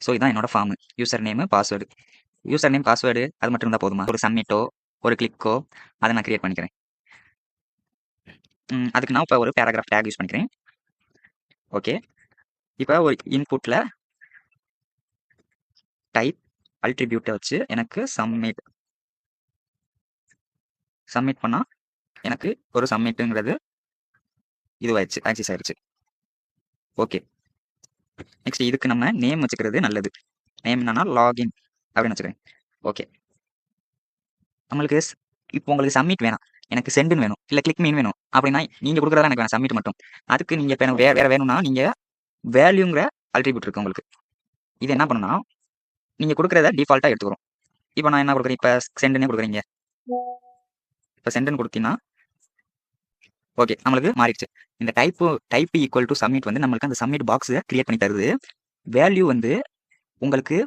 So இதான் என்னோட form. User name, password. User name, password அது மட்டும் இருந்தால் போதுமா? ஒரு சப்மிட்டோ ஒரு கிளிக்கோ அதை நான் கிரியேட் பண்ணிக்கிறேன். அதுக்கு நான் இப்போ ஒரு பேராகிராஃப் டேக் யூஸ் பண்ணிக்கிறேன். ஓகே, இப்போ ஒரு இன்புட்டில் டைப் அல்ட்ரிபியூட்டை வச்சு எனக்கு சப்மிட் பண்ணால் எனக்கு ஒரு சப்மிட்டுங்கிறது இதுவாயிடுச்சு, ஆக்சிஸ் ஆயிடுச்சு. ஓகே, நெக்ஸ்ட் இதுக்கு நம்ம நேம் வச்சுக்கிறது நல்லது. நேம் என்னன்னா லாகின் அப்படின்னு வச்சுக்கிறேன். ஓகே, நம்மளுக்கு இப்போ உங்களுக்கு சப்மிட் வேணாம், எனக்கு சென்டுன்னு வேணும், இல்லை கிளிக் மீன் வேணும் அப்படின்னா நீங்கள் கொடுக்குறதா எனக்கு வேணும், சப்மிட் மட்டும். அதுக்கு நீங்கள் இப்போ எனக்கு வேறு வேணும்னா நீங்கள் வேல்யூங்கிற அல்ட்ரிபியூட் இருக்குது உங்களுக்கு. இது என்ன பண்ணுன்னா நீங்கள் கொடுக்குறத டிஃபால்ட்டாக எடுத்துக்கிறோம். இப்போ நான் என்ன கொடுக்குறேன், இப்போ சென்டுன்னே கொடுக்குறீங்க. இப்போ சென்டுன்னு கொடுத்தீங்கன்னா ஓகே, நம்மளுக்கு மாறிடுச்சு. இந்த டைப் ஈக்குவல் டு சப்மிட் வந்து நம்மளுக்கு அந்த சப்மிட் பாக்ஸை கிரியேட் பண்ணி தருது. வேல்யூ வந்து உங்களுக்கு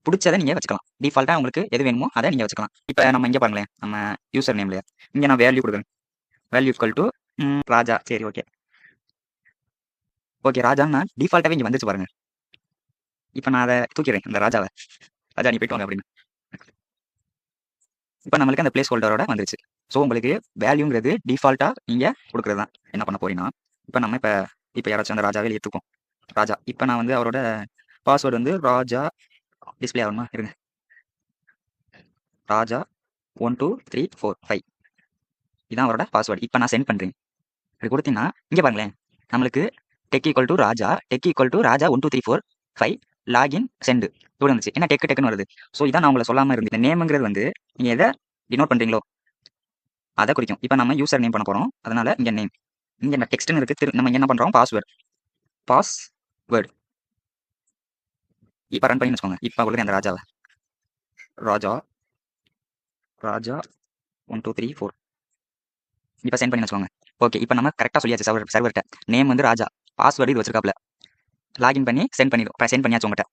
பிடிச்சதை நீங்கள் வச்சுக்கலாம். டிஃபால்ட்டாக உங்களுக்கு எது வேணுமோ அதை நீங்கள் வச்சுக்கலாம். இப்போ நம்ம இங்கே பாருங்களேன், நம்ம யூசர் நேம்லையே இங்கே நான் வேல்யூ கொடுக்குறேன். வேல்யூ ஈக்குவல் டு ராஜா. சரி, ஓகே ஓகே, ராஜான்னு டிஃபால்ட்டாகவே இங்கே வந்துச்சு பாருங்க. இப்போ நான் அதை தூக்கிறேன், இந்த ராஜா நீ போயிட்டு வாங்க அப்படின்னு. இப்போ நம்மளுக்கு அந்த பிளேஸ் ஹோல்டரோட வந்துருச்சு. ஸோ உங்களுக்கு வேல்யூங்கிறது டிஃபால்ட்டாக நீங்கள் கொடுக்குறது தான். என்ன பண்ண போறீங்கன்னா இப்போ நம்ம இப்போ யாராச்சும் அந்த ராஜாவே எடுத்துக்கோம். ராஜா, இப்போ நான் வந்து அவரோட பாஸ்வேர்டு வந்து ராஜா டிஸ்பிளே ஆகணுமா இருங்க. ராஜா 1 2 3 4 5 இதான் அவரோட பாஸ்வேர்டு. இப்போ நான் சென்ட் பண்ணுறேன். இப்படி கொடுத்தீங்கன்னா இங்கே பாருங்களேன், நம்மளுக்கு டெக் equal to Raja 1 2 3 4 5 login send இப்படி வந்துச்சு. என்ன டெக்குன்னு வருது. ஸோ இதான் நான் உங்களை சொல்லாமல் இருந்து இந்த நேமுங்கிறது வந்து நீங்கள் எதை டினோட் பண்ணுறீங்களோ அதை குறிக்கும். இப்போ நம்ம யூசர் நேம் பண்ண போகிறோம், அதனால இங்கே நேம், இங்கே டெக்ஸ்ட்னு இருக்குது. நம்ம என்ன பண்ணுறோம், பாஸ்வேர்டு. இப்போ ரன் பண்ணி வச்சுக்கோங்க. இப்போ உங்களுக்கு அந்த ராஜா 1 2 3 4 இப்போ சென்ட் பண்ணி வச்சுக்கோங்க. ஓகே, இப்போ நம்ம கரெக்டாக சொல்லியாச்சு சர்வர்கிட்ட. நேம் வந்து ராஜா, பாஸ்வேர்டு இது வச்சிருக்காப்ல. லாகின் பண்ணி சென்ட் பண்ணியாச்சு உங்கள்கிட்ட.